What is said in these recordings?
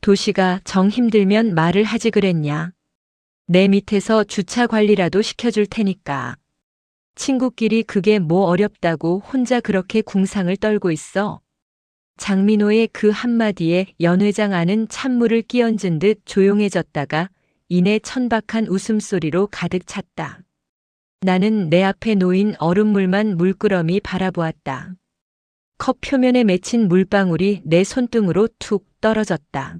도시가 정 힘들면 말을 하지 그랬냐. 내 밑에서 주차 관리라도 시켜줄 테니까. 친구끼리 그게 뭐 어렵다고 혼자 그렇게 궁상을 떨고 있어. 장민호의 그 한마디에 연 회장 안은 찬물을 끼얹은 듯 조용해졌다가 이내 천박한 웃음소리로 가득 찼다. 나는 내 앞에 놓인 얼음물만 물끄러미 바라보았다. 컵 표면에 맺힌 물방울이 내 손등으로 툭 떨어졌다.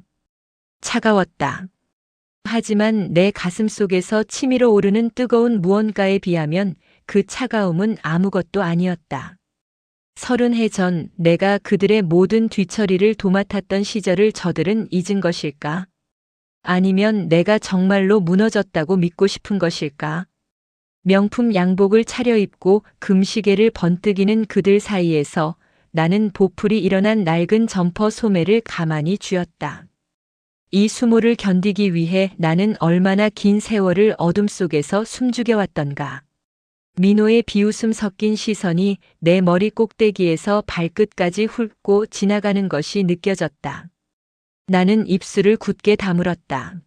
차가웠다. 하지만 내 가슴 속에서 치밀어 오르는 뜨거운 무언가에 비하면 그 차가움은 아무것도 아니었다. 30해 전 내가 그들의 모든 뒤처리를 도맡았던 시절을 저들은 잊은 것일까? 아니면 내가 정말로 무너졌다고 믿고 싶은 것일까? 명품 양복을 차려입고 금시계를 번뜩이는 그들 사이에서 나는 보풀이 일어난 낡은 점퍼 소매를 가만히 쥐었다. 이 수모를 견디기 위해 나는 얼마나 긴 세월을 어둠 속에서 숨죽여왔던가. 민호의 비웃음 섞인 시선이 내 머리 꼭대기에서 발끝까지 훑고 지나가는 것이 느껴졌다. 나는 입술을 굳게 다물었다.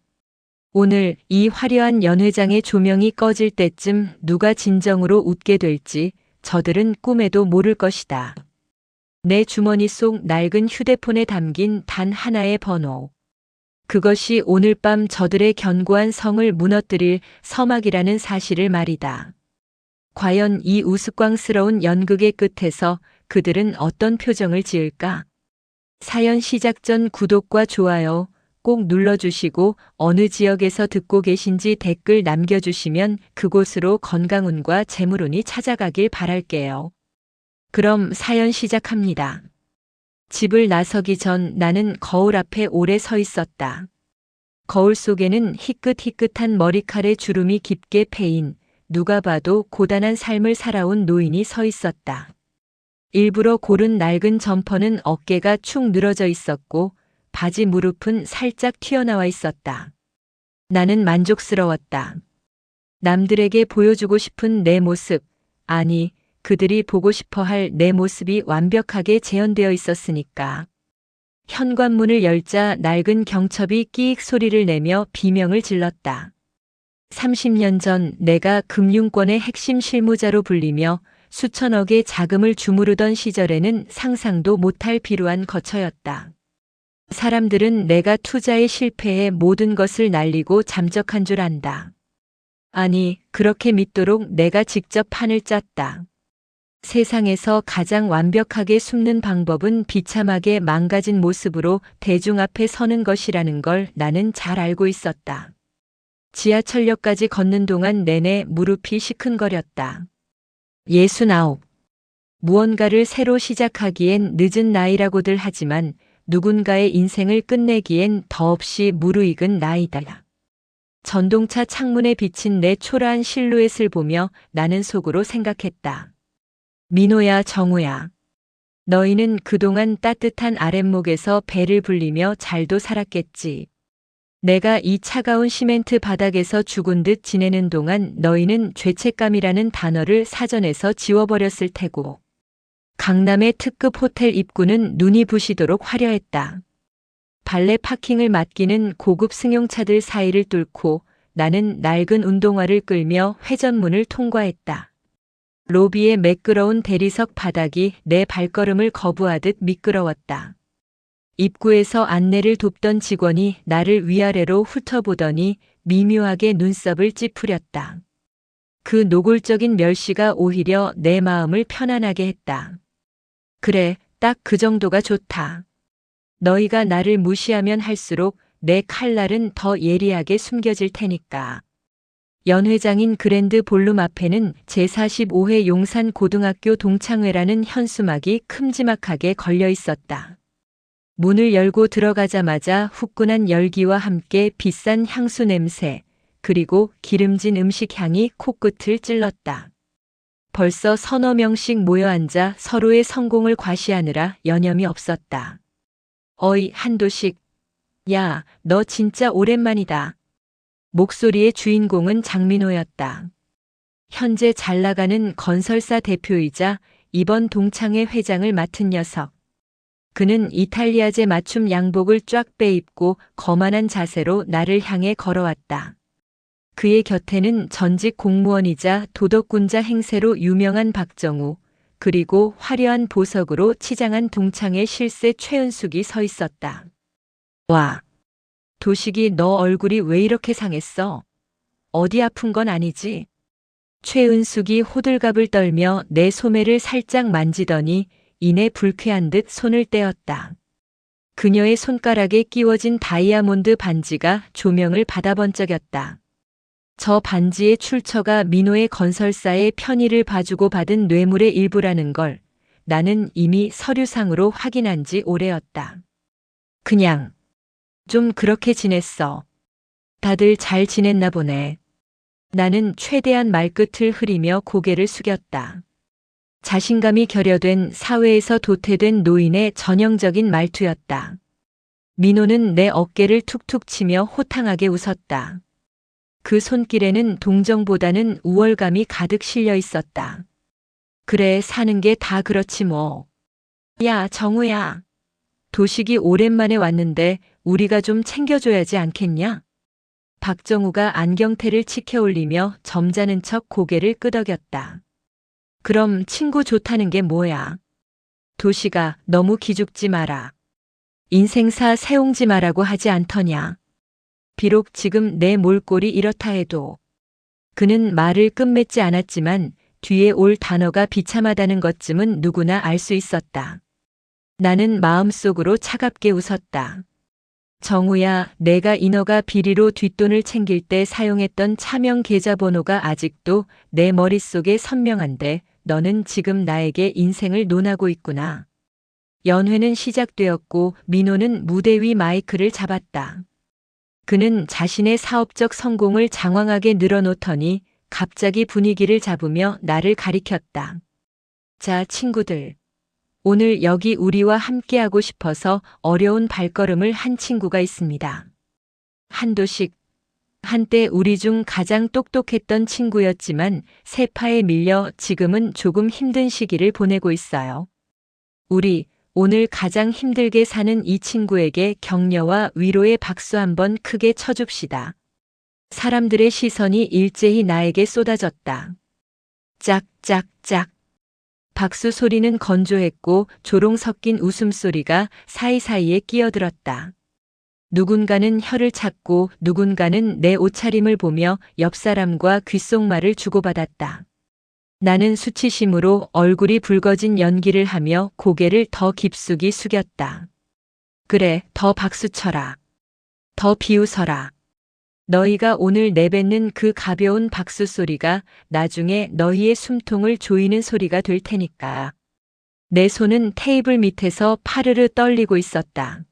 오늘 이 화려한 연회장의 조명이 꺼질 때쯤 누가 진정으로 웃게 될지 저들은 꿈에도 모를 것이다. 내 주머니 속 낡은 휴대폰에 담긴 단 하나의 번호. 그것이 오늘 밤 저들의 견고한 성을 무너뜨릴 서막이라는 사실을 말이다. 과연 이 우스꽝스러운 연극의 끝에서 그들은 어떤 표정을 지을까? 사연 시작 전 구독과 좋아요 꼭 눌러주시고 어느 지역에서 듣고 계신지 댓글 남겨주시면 그곳으로 건강운과 재물운이 찾아가길 바랄게요. 그럼 사연 시작합니다. 집을 나서기 전 나는 거울 앞에 오래 서 있었다. 거울 속에는 희끗희끗한 머리칼에 주름이 깊게 패인 누가 봐도 고단한 삶을 살아온 노인이 서 있었다. 일부러 고른 낡은 점퍼는 어깨가 축 늘어져 있었고 바지 무릎은 살짝 튀어나와 있었다. 나는 만족스러웠다. 남들에게 보여주고 싶은 내 모습, 아니, 그들이 보고 싶어 할 내 모습이 완벽하게 재현되어 있었으니까. 현관문을 열자 낡은 경첩이 끼익 소리를 내며 비명을 질렀다. 30년 전 내가 금융권의 핵심 실무자로 불리며 수천억의 자금을 주무르던 시절에는 상상도 못할 비루한 거처였다. 사람들은 내가 투자의 실패에 모든 것을 날리고 잠적한 줄 안다. 아니, 그렇게 믿도록 내가 직접 판을 짰다. 세상에서 가장 완벽하게 숨는 방법은 비참하게 망가진 모습으로 대중 앞에 서는 것이라는 걸 나는 잘 알고 있었다. 지하철역까지 걷는 동안 내내 무릎이 시큰거렸다. 69. 무언가를 새로 시작하기엔 늦은 나이라고들 하지만 누군가의 인생을 끝내기엔 더없이 무르익은 나이다. 전동차 창문에 비친 내 초라한 실루엣을 보며 나는 속으로 생각했다. 민호야, 정우야. 너희는 그동안 따뜻한 아랫목에서 배를 불리며 잘도 살았겠지. 내가 이 차가운 시멘트 바닥에서 죽은 듯 지내는 동안 너희는 죄책감이라는 단어를 사전에서 지워버렸을 테고. 강남의 특급 호텔 입구는 눈이 부시도록 화려했다. 발레 파킹을 맡기는 고급 승용차들 사이를 뚫고 나는 낡은 운동화를 끌며 회전문을 통과했다. 로비의 매끄러운 대리석 바닥이 내 발걸음을 거부하듯 미끄러웠다. 입구에서 안내를 돕던 직원이 나를 위아래로 훑어보더니 미묘하게 눈썹을 찌푸렸다. 그 노골적인 멸시가 오히려 내 마음을 편안하게 했다. 그래, 딱 그 정도가 좋다. 너희가 나를 무시하면 할수록 내 칼날은 더 예리하게 숨겨질 테니까. 연회장인 그랜드 볼룸 앞에는 제45회 용산 고등학교 동창회라는 현수막이 큼지막하게 걸려 있었다. 문을 열고 들어가자마자 후끈한 열기와 함께 비싼 향수 냄새, 그리고 기름진 음식 향이 코끝을 찔렀다. 벌써 서너 명씩 모여 앉아 서로의 성공을 과시하느라 여념이 없었다. 어이, 한도식. 야, 너 진짜 오랜만이다. 목소리의 주인공은 장민호였다. 현재 잘 나가는 건설사 대표이자 이번 동창회 회장을 맡은 녀석. 그는 이탈리아제 맞춤 양복을 쫙 빼입고 거만한 자세로 나를 향해 걸어왔다. 그의 곁에는 전직 공무원이자 도덕군자 행세로 유명한 박정우, 그리고 화려한 보석으로 치장한 동창의 실세 최은숙이 서 있었다. 와, 도식이 너 얼굴이 왜 이렇게 상했어? 어디 아픈 건 아니지? 최은숙이 호들갑을 떨며 내 소매를 살짝 만지더니 이내 불쾌한 듯 손을 떼었다. 그녀의 손가락에 끼워진 다이아몬드 반지가 조명을 받아 번쩍였다. 저 반지의 출처가 민호의 건설사의 편의를 봐주고 받은 뇌물의 일부라는 걸 나는 이미 서류상으로 확인한 지 오래였다. 그냥 좀 그렇게 지냈어. 다들 잘 지냈나 보네. 나는 최대한 말끝을 흐리며 고개를 숙였다. 자신감이 결여된 사회에서 도태된 노인의 전형적인 말투였다. 민호는 내 어깨를 툭툭 치며 호탕하게 웃었다. 그 손길에는 동정보다는 우월감이 가득 실려 있었다. 그래, 사는 게 다 그렇지 뭐. 야, 정우야. 도식이 오랜만에 왔는데 우리가 좀 챙겨줘야지 않겠냐? 박정우가 안경테를 치켜 올리며 점잖은 척 고개를 끄덕였다. 그럼 친구 좋다는 게 뭐야? 도시가 너무 기죽지 마라. 인생사 세옹지 마라고 하지 않더냐. 비록 지금 내 몰골이 이렇다 해도. 그는 말을 끝맺지 않았지만 뒤에 올 단어가 비참하다는 것쯤은 누구나 알 수 있었다. 나는 마음속으로 차갑게 웃었다. 정우야, 내가 인허가 비리로 뒷돈을 챙길 때 사용했던 차명 계좌번호가 아직도 내 머릿속에 선명한데 너는 지금 나에게 인생을 논하고 있구나. 연회는 시작되었고 민호는 무대 위 마이크를 잡았다. 그는 자신의 사업적 성공을 장황하게 늘어놓더니 갑자기 분위기를 잡으며 나를 가리켰다. 자, 친구들. 오늘 여기 우리와 함께하고 싶어서 어려운 발걸음을 한 친구가 있습니다. 한도식. 한때 우리 중 가장 똑똑했던 친구였지만 세파에 밀려 지금은 조금 힘든 시기를 보내고 있어요. 우리 오늘 가장 힘들게 사는 이 친구에게 격려와 위로의 박수 한번 크게 쳐줍시다. 사람들의 시선이 일제히 나에게 쏟아졌다. 짝짝짝. 박수 소리는 건조했고 조롱 섞인 웃음소리가 사이사이에 끼어들었다. 누군가는 혀를 찾고 누군가는 내 옷차림을 보며 옆 사람과 귓속말을 주고받았다. 나는 수치심으로 얼굴이 붉어진 연기를 하며 고개를 더 깊숙이 숙였다. 그래, 더 박수 쳐라. 더 비웃어라. 너희가 오늘 내뱉는 그 가벼운 박수 소리가 나중에 너희의 숨통을 조이는 소리가 될 테니까. 내 손은 테이블 밑에서 파르르 떨리고 있었다.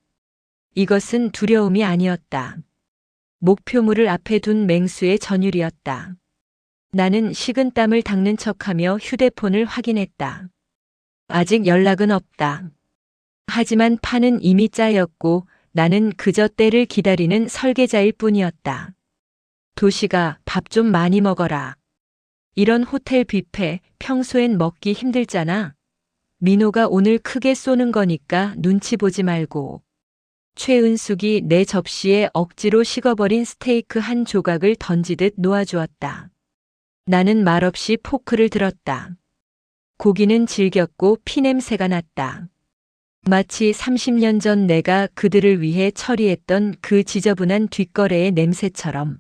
이것은 두려움이 아니었다. 목표물을 앞에 둔 맹수의 전율이었다. 나는 식은땀을 닦는 척하며 휴대폰을 확인했다. 아직 연락은 없다. 하지만 판은 이미 짜였고 나는 그저 때를 기다리는 설계자일 뿐이었다. 도시가 밥 좀 많이 먹어라. 이런 호텔 뷔페 평소엔 먹기 힘들잖아. 민호가 오늘 크게 쏘는 거니까 눈치 보지 말고. 최은숙이 내 접시에 억지로 식어버린 스테이크 한 조각을 던지듯 놓아주었다. 나는 말없이 포크를 들었다. 고기는 질겼고 피냄새가 났다. 마치 30년 전 내가 그들을 위해 처리했던 그 지저분한 뒷거래의 냄새처럼.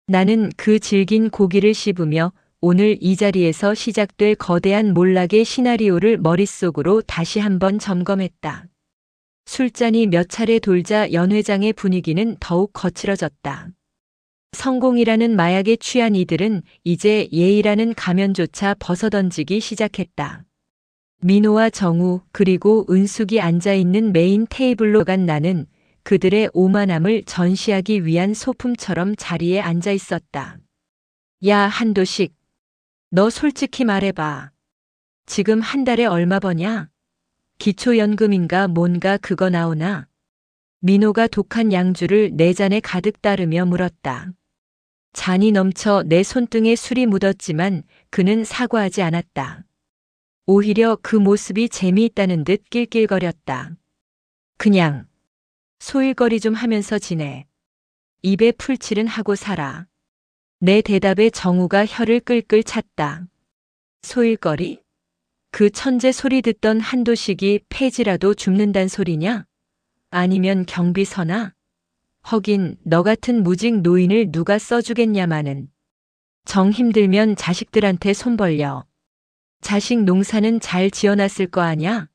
나는 그 질긴 고기를 씹으며 오늘 이 자리에서 시작될 거대한 몰락의 시나리오를 머릿속으로 다시 한번 점검했다. 술잔이 몇 차례 돌자 연회장의 분위기는 더욱 거칠어졌다. 성공이라는 마약에 취한 이들은 이제 예의라는 가면조차 벗어던지기 시작했다. 민호와 정우 그리고 은숙이 앉아있는 메인 테이블로 간 나는 그들의 오만함을 전시하기 위한 소품처럼 자리에 앉아 있었다. 야, 한도식. 너 솔직히 말해봐. 지금 한 달에 얼마 버냐? 기초연금인가 뭔가 그거 나오나? 민호가 독한 양주를 내 잔에 가득 따르며 물었다. 잔이 넘쳐 내 손등에 술이 묻었지만 그는 사과하지 않았다. 오히려 그 모습이 재미있다는 듯 낄낄거렸다. 그냥 소일거리 좀 하면서 지내. 입에 풀칠은 하고 살아. 내 대답에 정우가 혀를 끌끌 찼다. 소일거리? 그 천재 소리 듣던 한도식이 폐지라도 줍는단 소리냐? 아니면 경비서나? 허긴 너 같은 무직 노인을 누가 써주겠냐마는. 정 힘들면 자식들한테 손 벌려. 자식 농사는 잘 지어놨을 거 아냐?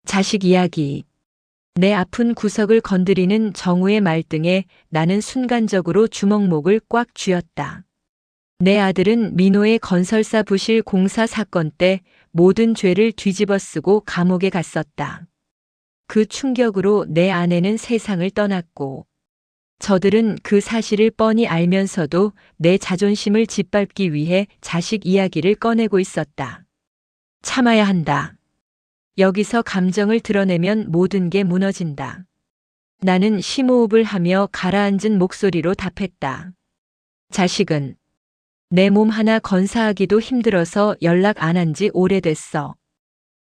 자식 이야기. 내 아픈 구석을 건드리는 정우의 말등에 나는 순간적으로 주먹목을 꽉 쥐었다. 내 아들은 민호의 건설사 부실 공사 사건 때 모든 죄를 뒤집어쓰고 감옥에 갔었다. 그 충격으로 내 아내는 세상을 떠났고 저들은 그 사실을 뻔히 알면서도 내 자존심을 짓밟기 위해 자식 이야기를 꺼내고 있었다. 참아야 한다. 여기서 감정을 드러내면 모든 게 무너진다. 나는 심호흡을 하며 가라앉은 목소리로 답했다. 자식은 내 몸 하나 건사하기도 힘들어서 연락 안 한 지 오래됐어.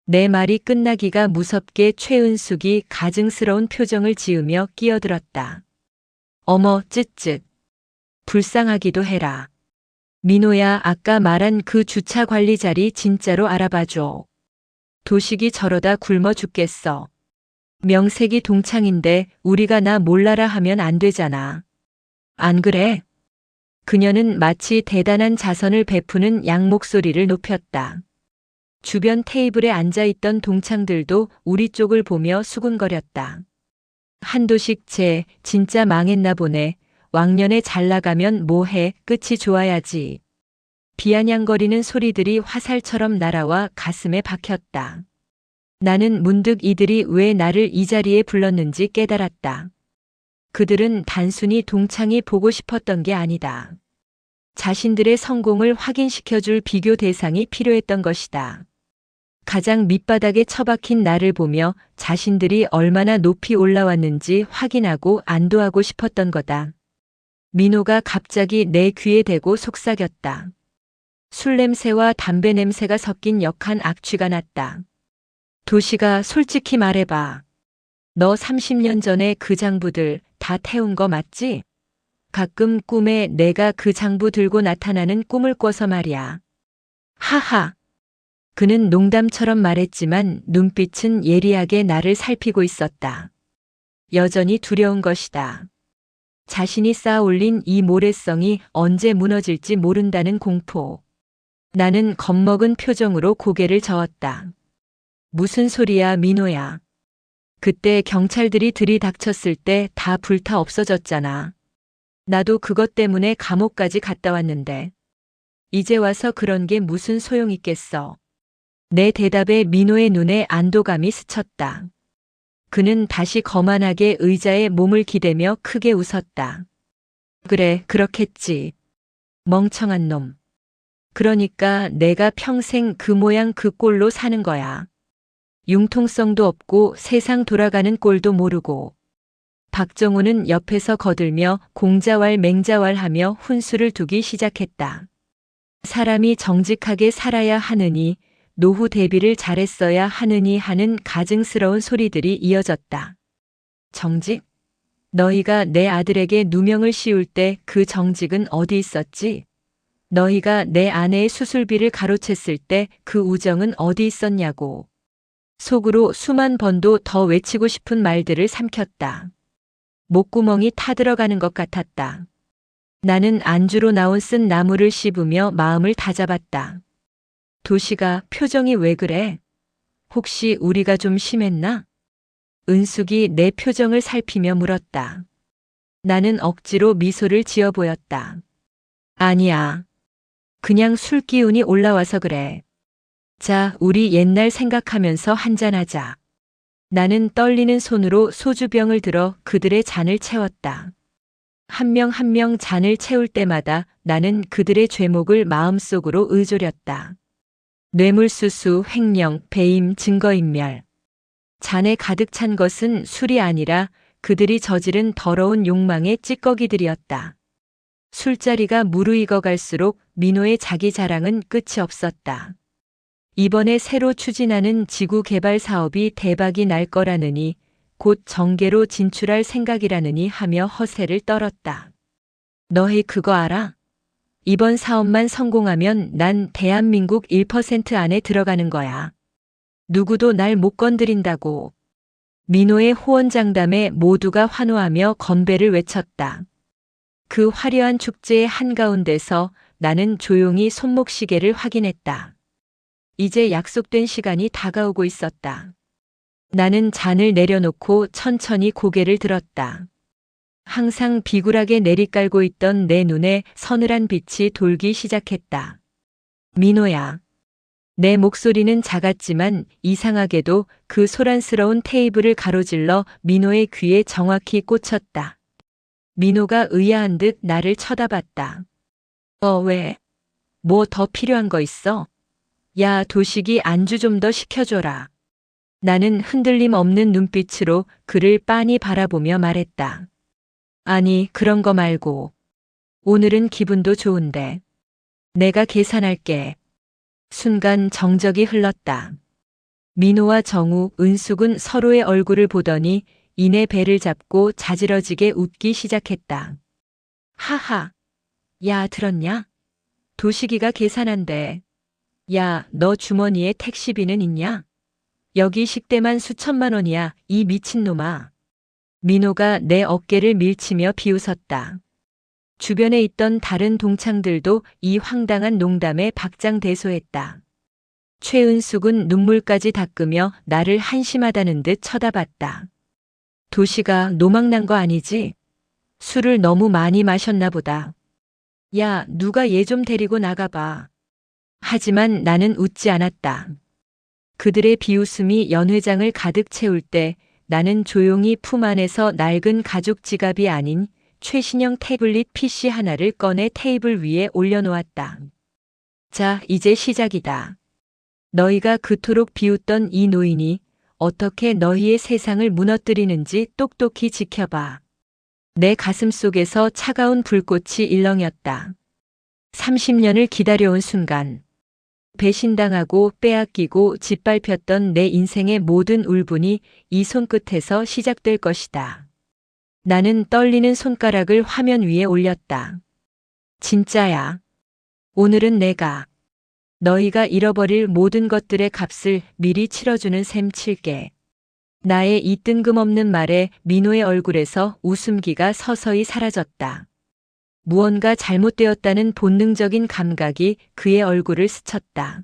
내 말이 끝나기가 무섭게 최은숙이 가증스러운 표정을 지으며 끼어들었다. 어머 쯧쯧. 불쌍하기도 해라. 민호야 아까 말한 그 주차 관리 자리 진짜로 알아봐줘. 도식이 저러다 굶어 죽겠어. 명색이 동창인데 우리가 나 몰라라 하면 안 되잖아. 안 그래? 그녀는 마치 대단한 자선을 베푸는 양 목소리를 높였다. 주변 테이블에 앉아있던 동창들도 우리 쪽을 보며 수군거렸다. 한도식 쟤 진짜 망했나 보네. 왕년에 잘 나가면 뭐해 끝이 좋아야지. 비아냥거리는 소리들이 화살처럼 날아와 가슴에 박혔다. 나는 문득 이들이 왜 나를 이 자리에 불렀는지 깨달았다. 그들은 단순히 동창이 보고 싶었던 게 아니다. 자신들의 성공을 확인시켜줄 비교 대상이 필요했던 것이다. 가장 밑바닥에 처박힌 나를 보며 자신들이 얼마나 높이 올라왔는지 확인하고 안도하고 싶었던 거다. 민호가 갑자기 내 귀에 대고 속삭였다. 술 냄새와 담배 냄새가 섞인 역한 악취가 났다. 도시가 솔직히 말해봐. 너 30년 전에 그 장부들 다 태운 거 맞지? 가끔 꿈에 내가 그 장부 들고 나타나는 꿈을 꿔서 말이야. 하하. 그는 농담처럼 말했지만 눈빛은 예리하게 나를 살피고 있었다. 여전히 두려운 것이다. 자신이 쌓아올린 이 모래성이 언제 무너질지 모른다는 공포. 나는 겁먹은 표정으로 고개를 저었다. 무슨 소리야 민호야. 그때 경찰들이 들이닥쳤을 때 다 불타 없어졌잖아. 나도 그것 때문에 감옥까지 갔다 왔는데. 이제 와서 그런 게 무슨 소용 있겠어. 내 대답에 민호의 눈에 안도감이 스쳤다. 그는 다시 거만하게 의자에 몸을 기대며 크게 웃었다. 그래, 그렇겠지. 멍청한 놈. 그러니까 내가 평생 그 모양 그 꼴로 사는 거야. 융통성도 없고 세상 돌아가는 꼴도 모르고. 박정우는 옆에서 거들며 공자왈 맹자왈 하며 훈수를 두기 시작했다. 사람이 정직하게 살아야 하느니 노후 대비를 잘했어야 하느니 하는 가증스러운 소리들이 이어졌다. 정직? 너희가 내 아들에게 누명을 씌울 때 그 정직은 어디 있었지? 너희가 내 아내의 수술비를 가로챘을 때 그 우정은 어디 있었냐고. 속으로 수만 번도 더 외치고 싶은 말들을 삼켰다. 목구멍이 타들어가는 것 같았다. 나는 안주로 나온 쓴 나무를 씹으며 마음을 다잡았다. 도시가 표정이 왜 그래? 혹시 우리가 좀 심했나? 은숙이 내 표정을 살피며 물었다. 나는 억지로 미소를 지어 보였다. 아니야. 그냥 술 기운이 올라와서 그래. 자, 우리 옛날 생각하면서 한잔하자. 나는 떨리는 손으로 소주병을 들어 그들의 잔을 채웠다. 한 명 한 명 잔을 채울 때마다 나는 그들의 죄목을 마음속으로 의조렸다. 뇌물수수, 횡령, 배임, 증거인멸. 잔에 가득 찬 것은 술이 아니라 그들이 저지른 더러운 욕망의 찌꺼기들이었다. 술자리가 무르익어 갈수록 민호의 자기 자랑은 끝이 없었다. 이번에 새로 추진하는 지구 개발 사업이 대박이 날 거라느니 곧 정계로 진출할 생각이라느니 하며 허세를 떨었다. 너희 그거 알아? 이번 사업만 성공하면 난 대한민국 1% 안에 들어가는 거야. 누구도 날 못 건드린다고. 민호의 호언장담에 모두가 환호하며 건배를 외쳤다. 그 화려한 축제의 한가운데서 나는 조용히 손목시계를 확인했다. 이제 약속된 시간이 다가오고 있었다. 나는 잔을 내려놓고 천천히 고개를 들었다. 항상 비굴하게 내리깔고 있던 내 눈에 서늘한 빛이 돌기 시작했다. 민호야. 내 목소리는 작았지만 이상하게도 그 소란스러운 테이블을 가로질러 민호의 귀에 정확히 꽂혔다. 민호가 의아한 듯 나를 쳐다봤다. 왜? 뭐 더 필요한 거 있어? 야, 도식이 안주 좀 더 시켜줘라. 나는 흔들림 없는 눈빛으로 그를 빤히 바라보며 말했다. 아니, 그런 거 말고. 오늘은 기분도 좋은데. 내가 계산할게. 순간 정적이 흘렀다. 민호와 정우, 은숙은 서로의 얼굴을 보더니 이내 배를 잡고 자지러지게 웃기 시작했다. 하하. 야, 들었냐? 도식이가 계산한대. 야, 너 주머니에 택시비는 있냐? 여기 식대만 수천만 원이야, 이 미친놈아. 민호가 내 어깨를 밀치며 비웃었다. 주변에 있던 다른 동창들도 이 황당한 농담에 박장대소했다. 최은숙은 눈물까지 닦으며 나를 한심하다는 듯 쳐다봤다. 도시가 노망난 거 아니지? 술을 너무 많이 마셨나 보다. 야, 누가 얘 좀 데리고 나가봐. 하지만 나는 웃지 않았다. 그들의 비웃음이 연회장을 가득 채울 때 나는 조용히 품 안에서 낡은 가죽 지갑이 아닌 최신형 태블릿 PC 하나를 꺼내 테이블 위에 올려놓았다. 자, 이제 시작이다. 너희가 그토록 비웃던 이 노인이 어떻게 너희의 세상을 무너뜨리는지 똑똑히 지켜봐. 내 가슴 속에서 차가운 불꽃이 일렁였다. 30년을 기다려온 순간. 배신당하고 빼앗기고 짓밟혔던 내 인생의 모든 울분이 이 손끝에서 시작될 것이다. 나는 떨리는 손가락을 화면 위에 올렸다. 진짜야. 오늘은 내가 너희가 잃어버릴 모든 것들의 값을 미리 치러주는 셈 칠게. 나의 이 뜬금없는 말에 민호의 얼굴에서 웃음기가 서서히 사라졌다. 무언가 잘못되었다는 본능적인 감각이 그의 얼굴을 스쳤다.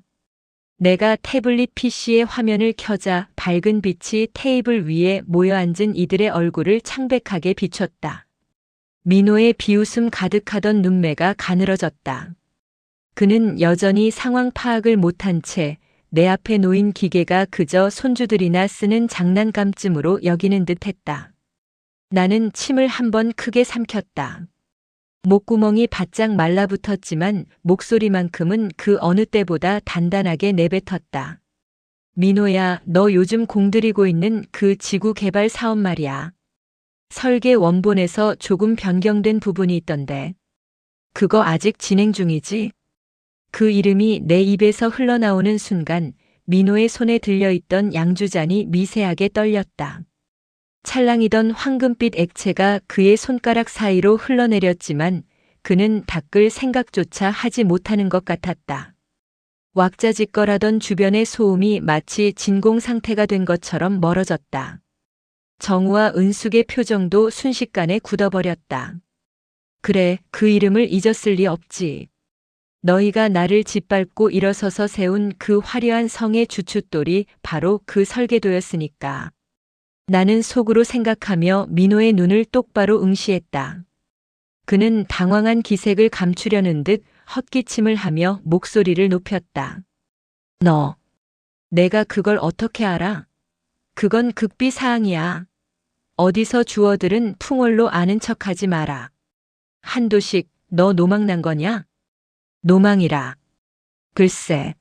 내가 태블릿 PC의 화면을 켜자 밝은 빛이 테이블 위에 모여앉은 이들의 얼굴을 창백하게 비췄다. 민호의 비웃음 가득하던 눈매가 가늘어졌다. 그는 여전히 상황 파악을 못한 채 내 앞에 놓인 기계가 그저 손주들이나 쓰는 장난감쯤으로 여기는 듯했다. 나는 침을 한번 크게 삼켰다. 목구멍이 바짝 말라붙었지만 목소리만큼은 그 어느 때보다 단단하게 내뱉었다. 민호야, 너 요즘 공들이고 있는 그 지구 개발 사업 말이야. 설계 원본에서 조금 변경된 부분이 있던데. 그거 아직 진행 중이지? 그 이름이 내 입에서 흘러나오는 순간 민호의 손에 들려있던 양주잔이 미세하게 떨렸다. 찰랑이던 황금빛 액체가 그의 손가락 사이로 흘러내렸지만 그는 닦을 생각조차 하지 못하는 것 같았다. 왁자지껄하던 주변의 소음이 마치 진공 상태가 된 것처럼 멀어졌다. 정우와 은숙의 표정도 순식간에 굳어버렸다. 그래, 그 이름을 잊었을 리 없지. 너희가 나를 짓밟고 일어서서 세운 그 화려한 성의 주춧돌이 바로 그 설계도였으니까. 나는 속으로 생각하며 민호의 눈을 똑바로 응시했다. 그는 당황한 기색을 감추려는 듯 헛기침을 하며 목소리를 높였다. 너, 내가 그걸 어떻게 알아? 그건 극비사항이야. 어디서 주워들은 풍월로 아는 척하지 마라. 한도식, 너 노망난 거냐? 노망이라. 글쎄,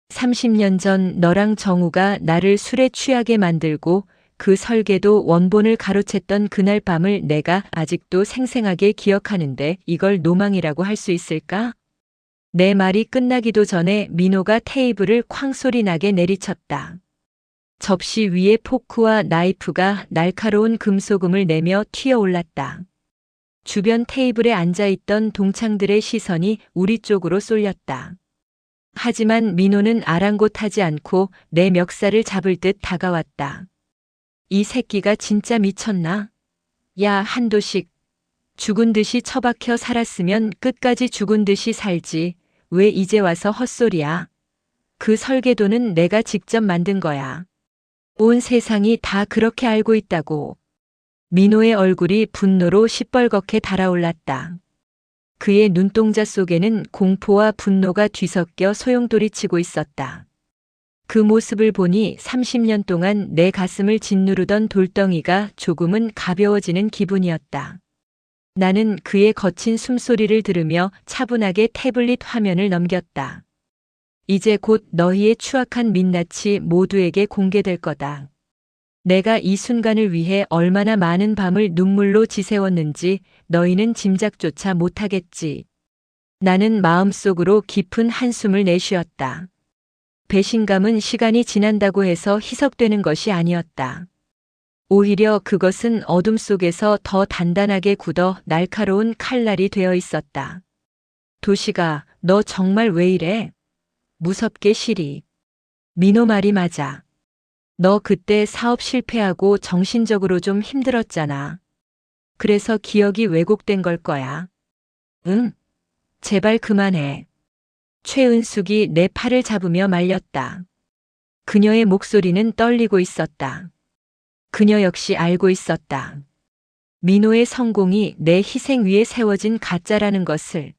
30년 전 너랑 정우가 나를 술에 취하게 만들고 그 설계도 원본을 가로챘던 그날 밤을 내가 아직도 생생하게 기억하는데 이걸 노망이라고 할 수 있을까? 내 말이 끝나기도 전에 민호가 테이블을 쾅 소리 나게 내리쳤다. 접시 위에 포크와 나이프가 날카로운 금소금을 내며 튀어올랐다. 주변 테이블에 앉아있던 동창들의 시선이 우리 쪽으로 쏠렸다. 하지만 민호는 아랑곳하지 않고 내 멱살을 잡을 듯 다가왔다. 이 새끼가 진짜 미쳤나? 야, 한도식. 죽은 듯이 처박혀 살았으면 끝까지 죽은 듯이 살지. 왜 이제 와서 헛소리야? 그 설계도는 내가 직접 만든 거야. 온 세상이 다 그렇게 알고 있다고. 민호의 얼굴이 분노로 시뻘겋게 달아올랐다. 그의 눈동자 속에는 공포와 분노가 뒤섞여 소용돌이치고 있었다. 그 모습을 보니 30년 동안 내 가슴을 짓누르던 돌덩이가 조금은 가벼워지는 기분이었다. 나는 그의 거친 숨소리를 들으며 차분하게 태블릿 화면을 넘겼다. 이제 곧 너희의 추악한 민낯이 모두에게 공개될 거다. 내가 이 순간을 위해 얼마나 많은 밤을 눈물로 지새웠는지 너희는 짐작조차 못하겠지. 나는 마음속으로 깊은 한숨을 내쉬었다. 배신감은 시간이 지난다고 해서 희석되는 것이 아니었다. 오히려 그것은 어둠 속에서 더 단단하게 굳어 날카로운 칼날이 되어 있었다. 도시가, 너 정말 왜 이래? 무섭게 시리. 민호 말이 맞아. 너 그때 사업 실패하고 정신적으로 좀 힘들었잖아. 그래서 기억이 왜곡된 걸 거야. 응? 제발 그만해. 최은숙이 내 팔을 잡으며 말렸다. 그녀의 목소리는 떨리고 있었다. 그녀 역시 알고 있었다. 민호의 성공이 내 희생 위에 세워진 가짜라는 것을.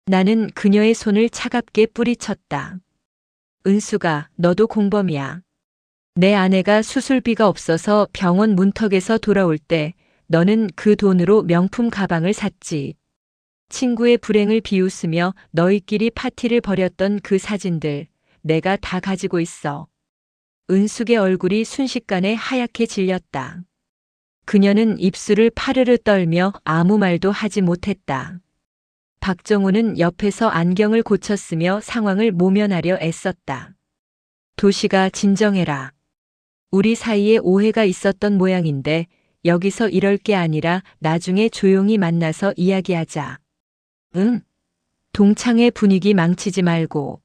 나는 그녀의 손을 차갑게 뿌리쳤다. 은수가, 너도 공범이야. 내 아내가 수술비가 없어서 병원 문턱에서 돌아올 때 너는 그 돈으로 명품 가방을 샀지. 친구의 불행을 비웃으며 너희끼리 파티를 벌였던 그 사진들 내가 다 가지고 있어. 은숙의 얼굴이 순식간에 하얗게 질렸다. 그녀는 입술을 파르르 떨며 아무 말도 하지 못했다. 박정우는 옆에서 안경을 고쳤으며 상황을 모면하려 애썼다. 도시가 진정해라. 우리 사이에 오해가 있었던 모양인데 여기서 이럴 게 아니라 나중에 조용히 만나서 이야기하자. 응? 동창회 분위기 망치지 말고.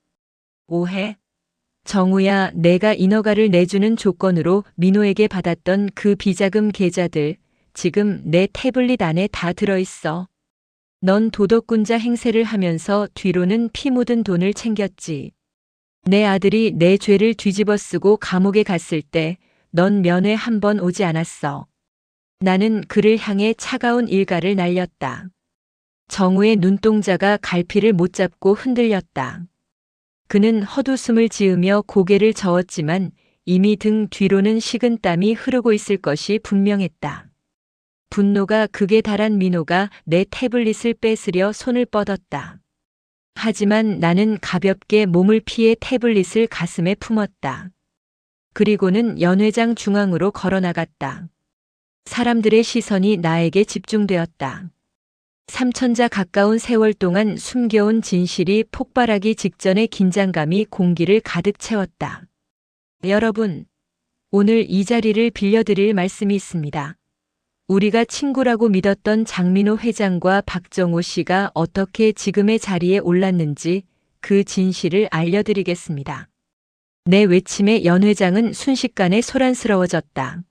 오해? 정우야, 내가 인허가를 내주는 조건으로 민호에게 받았던 그 비자금 계좌들 지금 내 태블릿 안에 다 들어있어. 넌 도덕군자 행세를 하면서 뒤로는 피 묻은 돈을 챙겼지. 내 아들이 내 죄를 뒤집어 쓰고 감옥에 갔을 때 넌 면회 한 번 오지 않았어. 나는 그를 향해 차가운 일가를 날렸다. 정우의 눈동자가 갈피를 못 잡고 흔들렸다. 그는 헛웃음을 지으며 고개를 저었지만 이미 등 뒤로는 식은땀이 흐르고 있을 것이 분명했다. 분노가 극에 달한 민호가 내 태블릿을 뺏으려 손을 뻗었다. 하지만 나는 가볍게 몸을 피해 태블릿을 가슴에 품었다. 그리고는 연회장 중앙으로 걸어나갔다. 사람들의 시선이 나에게 집중되었다. 3천자 가까운 세월 동안 숨겨온 진실이 폭발하기 직전의 긴장감이 공기를 가득 채웠다. 여러분, 오늘 이 자리를 빌려드릴 말씀이 있습니다. 우리가 친구라고 믿었던 장민호 회장과 박정호 씨가 어떻게 지금의 자리에 올랐는지 그 진실을 알려드리겠습니다. 내 외침에 연 회장은 순식간에 소란스러워졌다.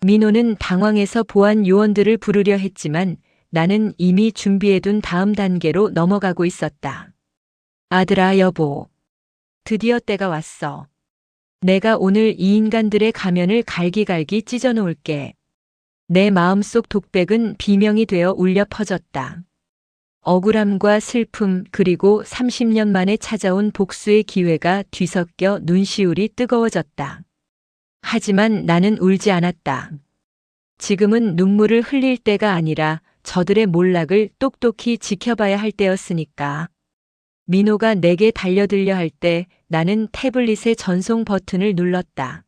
민호는 당황해서 보안 요원들을 부르려 했지만 나는 이미 준비해둔 다음 단계로 넘어가고 있었다. 아들아, 여보. 드디어 때가 왔어. 내가 오늘 이 인간들의 가면을 갈기갈기 찢어놓을게. 내 마음속 독백은 비명이 되어 울려 퍼졌다. 억울함과 슬픔 그리고 30년 만에 찾아온 복수의 기회가 뒤섞여 눈시울이 뜨거워졌다. 하지만 나는 울지 않았다. 지금은 눈물을 흘릴 때가 아니라 저들의 몰락을 똑똑히 지켜봐야 할 때였으니까. 민호가 내게 달려들려 할 때 나는 태블릿의 전송 버튼을 눌렀다.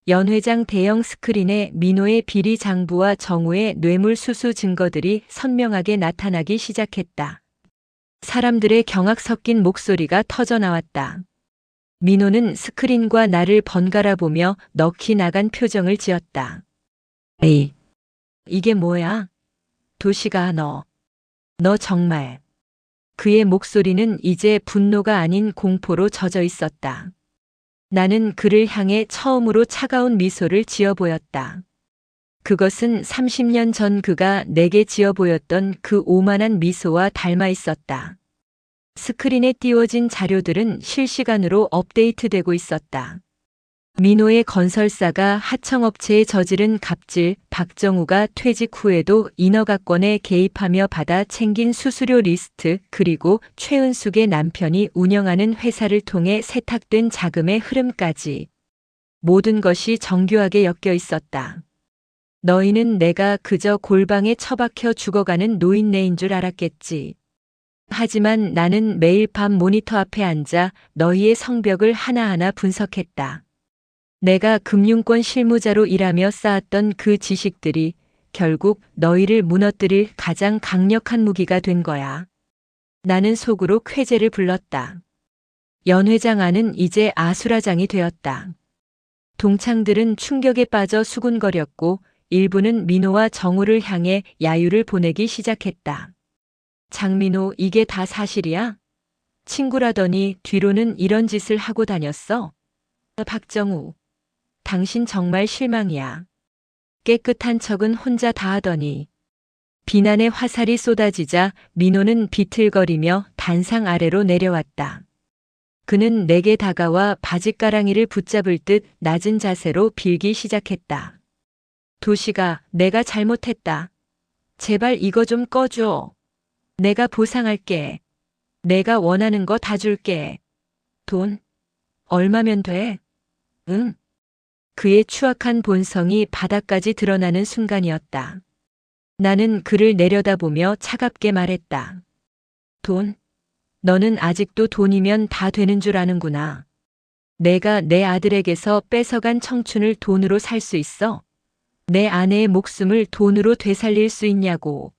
연 회장 대형 스크린에 민호의 비리 장부와 정우의 뇌물수수 증거들이 선명하게 나타나기 시작했다. 사람들의 경악 섞인 목소리가 터져나왔다. 민호는 스크린과 나를 번갈아 보며 넋이 나간 표정을 지었다. 에이, 이게 뭐야? 도시가 너 정말. 그의 목소리는 이제 분노가 아닌 공포로 젖어 있었다. 나는 그를 향해 처음으로 차가운 미소를 지어 보였다. 그것은 30년 전 그가 내게 지어 보였던 그 오만한 미소와 닮아 있었다. 스크린에 띄워진 자료들은 실시간으로 업데이트되고 있었다. 민호의 건설사가 하청업체에 저지른 갑질, 박정우가 퇴직 후에도 인허가권에 개입하며 받아 챙긴 수수료 리스트, 그리고 최은숙의 남편이 운영하는 회사를 통해 세탁된 자금의 흐름까지. 모든 것이 정교하게 엮여 있었다. 너희는 내가 그저 골방에 처박혀 죽어가는 노인네인 줄 알았겠지. 하지만 나는 매일 밤 모니터 앞에 앉아 너희의 성벽을 하나하나 분석했다. 내가 금융권 실무자로 일하며 쌓았던 그 지식들이 결국 너희를 무너뜨릴 가장 강력한 무기가 된 거야. 나는 속으로 쾌재를 불렀다. 연 회장 안은 이제 아수라장이 되었다. 동창들은 충격에 빠져 수군거렸고 일부는 민호와 정우를 향해 야유를 보내기 시작했다. 장민호, 이게 다 사실이야? 친구라더니 뒤로는 이런 짓을 하고 다녔어? 박정우, 당신 정말 실망이야. 깨끗한 척은 혼자 다 하더니. 비난의 화살이 쏟아지자 민호는 비틀거리며 단상 아래로 내려왔다. 그는 내게 다가와 바짓가랑이를 붙잡을 듯 낮은 자세로 빌기 시작했다. 도시가, 내가 잘못했다. 제발 이거 좀 꺼줘. 내가 보상할게. 내가 원하는 거 다 줄게. 돈? 얼마면 돼? 응. 그의 추악한 본성이 바닥까지 드러나는 순간이었다. 나는 그를 내려다보며 차갑게 말했다. 돈? 너는 아직도 돈이면 다 되는 줄 아는구나. 내가 내 아들에게서 뺏어간 청춘을 돈으로 살 수 있어? 내 아내의 목숨을 돈으로 되살릴 수 있냐고.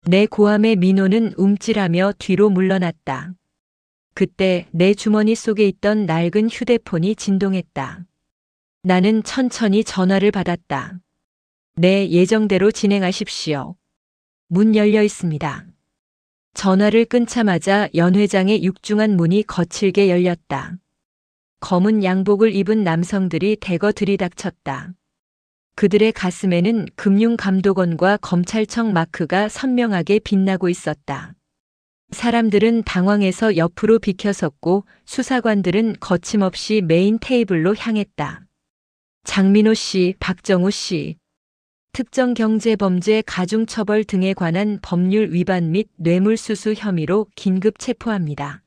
내 고함에 민호는 움찔하며 뒤로 물러났다. 그때 내 주머니 속에 있던 낡은 휴대폰이 진동했다. 나는 천천히 전화를 받았다. 네, 예정대로 진행하십시오. 문 열려 있습니다. 전화를 끊자마자 연 회장의 육중한 문이 거칠게 열렸다. 검은 양복을 입은 남성들이 대거 들이닥쳤다. 그들의 가슴에는 금융감독원과 검찰청 마크가 선명하게 빛나고 있었다. 사람들은 당황해서 옆으로 비켜섰고 수사관들은 거침없이 메인 테이블로 향했다. 장민호 씨, 박정우 씨. 특정경제범죄 가중처벌 등에 관한 법률 위반 및 뇌물수수 혐의로 긴급 체포합니다.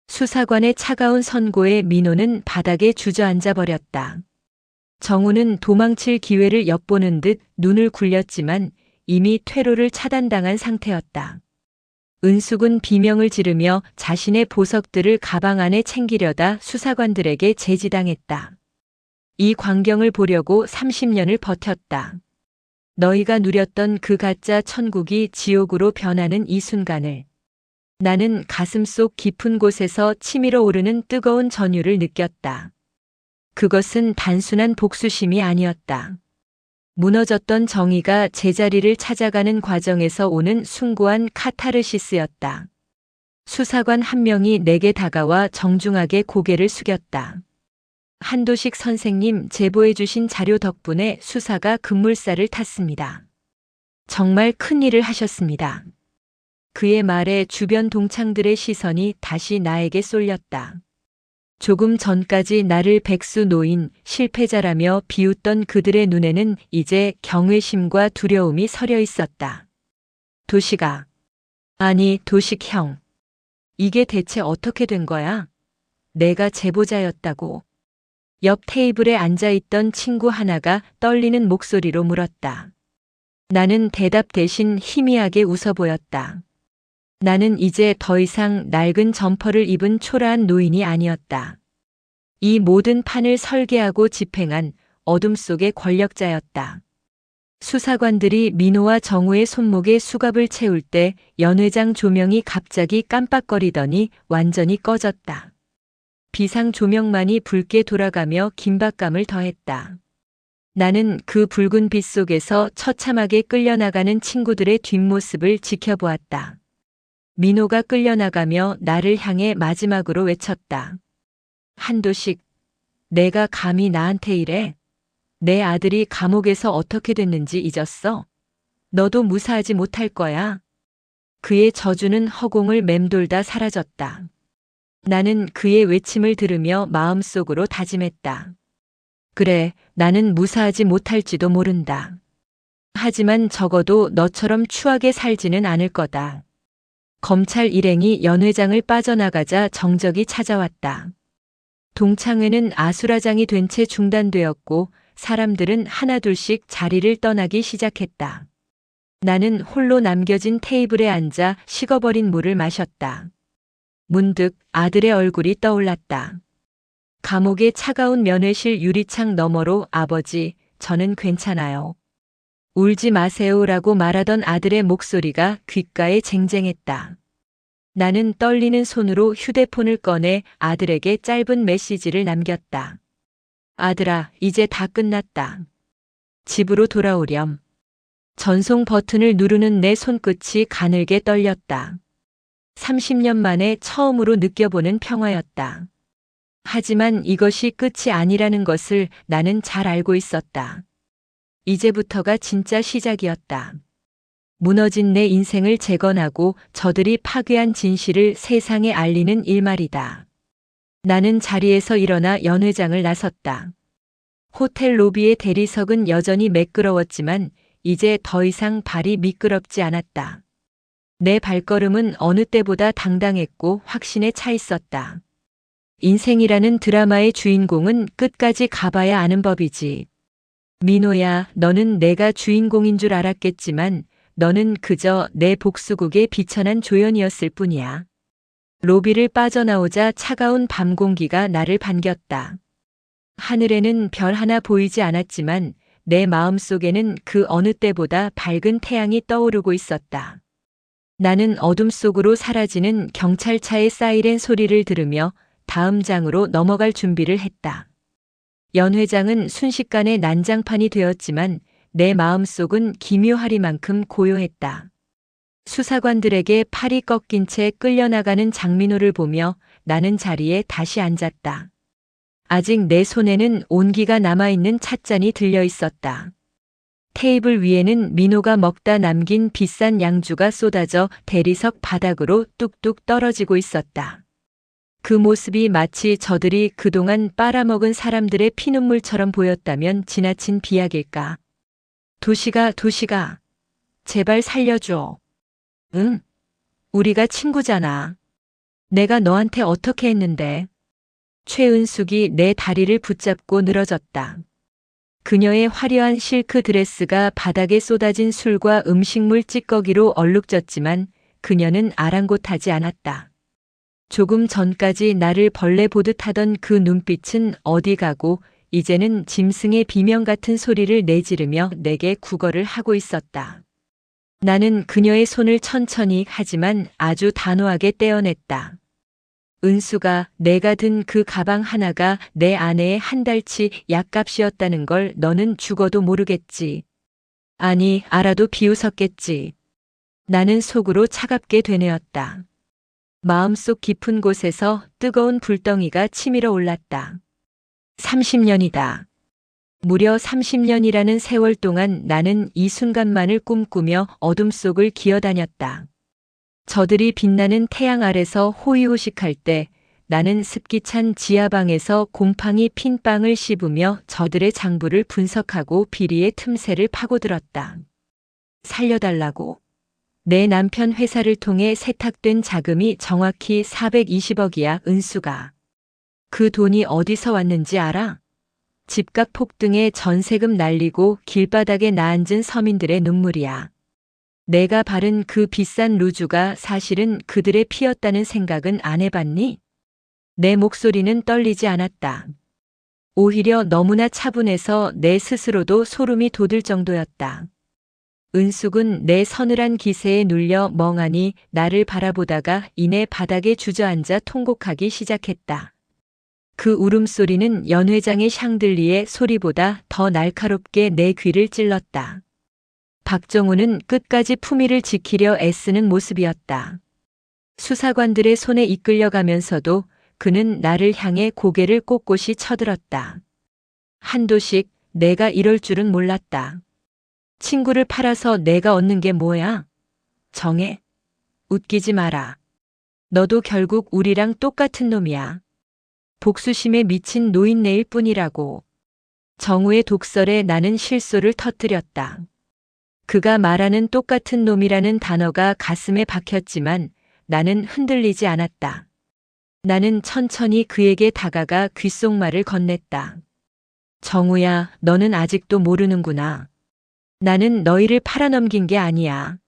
수사관의 차가운 선고에 민호는 바닥에 주저앉아 버렸다. 정우는 도망칠 기회를 엿보는 듯 눈을 굴렸지만 이미 퇴로를 차단당한 상태였다. 은숙은 비명을 지르며 자신의 보석들을 가방 안에 챙기려다 수사관들에게 제지당했다. 이 광경을 보려고 30년을 버텼다. 너희가 누렸던 그 가짜 천국이 지옥으로 변하는 이 순간을. 나는 가슴속 깊은 곳에서 치밀어 오르는 뜨거운 전율을 느꼈다. 그것은 단순한 복수심이 아니었다. 무너졌던 정의가 제자리를 찾아가는 과정에서 오는 숭고한 카타르시스였다. 수사관 한 명이 내게 다가와 정중하게 고개를 숙였다. 한도식 선생님, 제보해 주신 자료 덕분에 수사가 급물살을 탔습니다. 정말 큰일을 하셨습니다. 그의 말에 주변 동창들의 시선이 다시 나에게 쏠렸다. 조금 전까지 나를 백수 노인, 실패자라며 비웃던 그들의 눈에는 이제 경외심과 두려움이 서려 있었다. 도시가, 아니 도식 형. 이게 대체 어떻게 된 거야? 내가 제보자였다고. 옆 테이블에 앉아있던 친구 하나가 떨리는 목소리로 물었다. 나는 대답 대신 희미하게 웃어 보였다. 나는 이제 더 이상 낡은 점퍼를 입은 초라한 노인이 아니었다. 이 모든 판을 설계하고 집행한 어둠 속의 권력자였다. 수사관들이 민호와 정우의 손목에 수갑을 채울 때 연 회장 조명이 갑자기 깜빡거리더니 완전히 꺼졌다. 비상 조명만이 붉게 돌아가며 긴박감을 더했다. 나는 그 붉은 빛 속에서 처참하게 끌려나가는 친구들의 뒷모습을 지켜보았다. 민호가 끌려나가며 나를 향해 마지막으로 외쳤다. 한도식, 내가 감히 나한테 이래? 내 아들이 감옥에서 어떻게 됐는지 잊었어? 너도 무사하지 못할 거야. 그의 저주는 허공을 맴돌다 사라졌다. 나는 그의 외침을 들으며 마음속으로 다짐했다. 그래, 나는 무사하지 못할지도 모른다. 하지만 적어도 너처럼 추하게 살지는 않을 거다. 검찰 일행이 연회장을 빠져나가자 정적이 찾아왔다. 동창회는 아수라장이 된 채 중단되었고 사람들은 하나둘씩 자리를 떠나기 시작했다. 나는 홀로 남겨진 테이블에 앉아 식어버린 물을 마셨다. 문득 아들의 얼굴이 떠올랐다. 감옥의 차가운 면회실 유리창 너머로 아버지, 저는 괜찮아요. 울지 마세요라고 말하던 아들의 목소리가 귓가에 쟁쟁했다. 나는 떨리는 손으로 휴대폰을 꺼내 아들에게 짧은 메시지를 남겼다. 아들아, 이제 다 끝났다. 집으로 돌아오렴. 전송 버튼을 누르는 내 손끝이 가늘게 떨렸다. 30년 만에 처음으로 느껴보는 평화였다. 하지만 이것이 끝이 아니라는 것을 나는 잘 알고 있었다. 이제부터가 진짜 시작이었다. 무너진 내 인생을 재건하고 저들이 파괴한 진실을 세상에 알리는 일말이다. 나는 자리에서 일어나 연회장을 나섰다. 호텔 로비의 대리석은 여전히 매끄러웠지만 이제 더 이상 발이 미끄럽지 않았다. 내 발걸음은 어느 때보다 당당했고 확신에 차 있었다. 인생이라는 드라마의 주인공은 끝까지 가봐야 아는 법이지. 민호야, 너는 내가 주인공인 줄 알았겠지만 너는 그저 내 복수국의 비천한 조연이었을 뿐이야. 로비를 빠져나오자 차가운 밤 공기가 나를 반겼다. 하늘에는 별 하나 보이지 않았지만 내 마음속에는 그 어느 때보다 밝은 태양이 떠오르고 있었다. 나는 어둠 속으로 사라지는 경찰차의 사이렌 소리를 들으며 다음 장으로 넘어갈 준비를 했다. 연회장은 순식간에 난장판이 되었지만 내 마음속은 기묘하리만큼 고요했다. 수사관들에게 팔이 꺾인 채 끌려나가는 장민호를 보며 나는 자리에 다시 앉았다. 아직 내 손에는 온기가 남아있는 찻잔이 들려 있었다. 테이블 위에는 민호가 먹다 남긴 비싼 양주가 쏟아져 대리석 바닥으로 뚝뚝 떨어지고 있었다. 그 모습이 마치 저들이 그동안 빨아먹은 사람들의 피눈물처럼 보였다면 지나친 비약일까. 도시가, 제발 살려줘. 응? 우리가 친구잖아. 내가 너한테 어떻게 했는데. 최은숙이 내 다리를 붙잡고 늘어졌다. 그녀의 화려한 실크 드레스가 바닥에 쏟아진 술과 음식물 찌꺼기로 얼룩졌지만 그녀는 아랑곳하지 않았다. 조금 전까지 나를 벌레 보듯 하던 그 눈빛은 어디 가고 이제는 짐승의 비명 같은 소리를 내지르며 내게 구걸을 하고 있었다. 나는 그녀의 손을 천천히 하지만 아주 단호하게 떼어냈다. 은수가, 내가 든 그 가방 하나가 내 아내의 한 달치 약값이었다는 걸 너는 죽어도 모르겠지. 아니, 알아도 비웃었겠지. 나는 속으로 차갑게 되뇌었다. 마음속 깊은 곳에서 뜨거운 불덩이가 치밀어 올랐다. 30년이다. 무려 30년이라는 세월 동안 나는 이 순간만을 꿈꾸며 어둠 속을 기어다녔다. 저들이 빛나는 태양 아래서 호의호식할 때 나는 습기찬 지하방에서 곰팡이 핀 빵을 씹으며 저들의 장부를 분석하고 비리의 틈새를 파고들었다. 살려달라고. 내 남편 회사를 통해 세탁된 자금이 정확히 420억이야, 은수가. 그 돈이 어디서 왔는지 알아? 집값 폭등에 전세금 날리고 길바닥에 나앉은 서민들의 눈물이야. 내가 바른 그 비싼 루주가 사실은 그들의 피였다는 생각은 안 해봤니? 내 목소리는 떨리지 않았다. 오히려 너무나 차분해서 내 스스로도 소름이 돋을 정도였다. 은숙은 내 서늘한 기세에 눌려 멍하니 나를 바라보다가 이내 바닥에 주저앉아 통곡하기 시작했다. 그 울음소리는 연 회장의 샹들리에 소리보다 더 날카롭게 내 귀를 찔렀다. 박정우는 끝까지 품위를 지키려 애쓰는 모습이었다. 수사관들의 손에 이끌려가면서도 그는 나를 향해 고개를 꼿꼿이 쳐들었다. 한도식, 내가 이럴 줄은 몰랐다. 친구를 팔아서 내가 얻는 게 뭐야? 정해. 웃기지 마라. 너도 결국 우리랑 똑같은 놈이야. 복수심에 미친 노인네일 뿐이라고. 정우의 독설에 나는 실소를 터뜨렸다. 그가 말하는 똑같은 놈이라는 단어가 가슴에 박혔지만 나는 흔들리지 않았다. 나는 천천히 그에게 다가가 귓속말을 건넸다. 정우야, 너는 아직도 모르는구나. 나는 너희를 팔아넘긴 게 아니야.